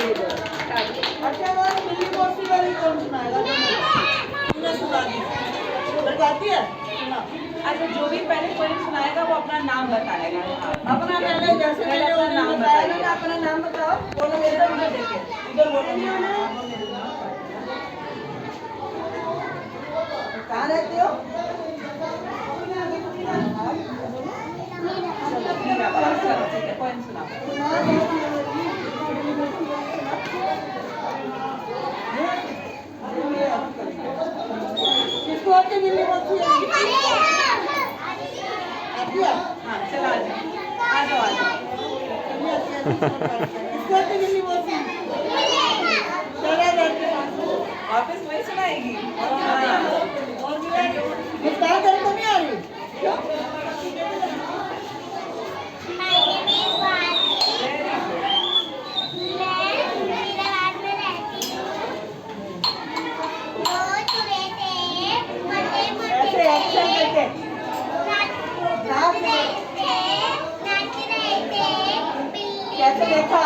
अच्छा वो मिली मौसी वाली कौन सुनाएगा? तुमने सुना दी, बताती है सुना। अच्छा जो भी पहले कोई सुनाएगा वो अपना नाम बताएगा। अपना पहले जैसे मैंने अपना नाम बताइए। ना, अपना नाम बताओ। बोलो इधर उधर देखे, इधर बोलो। कहाँ रहते हो? कोई सुना। किसको आके मिली मौसी? हाँ चला आ जाओ आ जाओ। किसको आके मिली मौसी? वापस वही सुनाएगी। मुस्कान तेरे को नहीं आ रही? क्यों? ऐसे एक्शन करके कैसे देखा?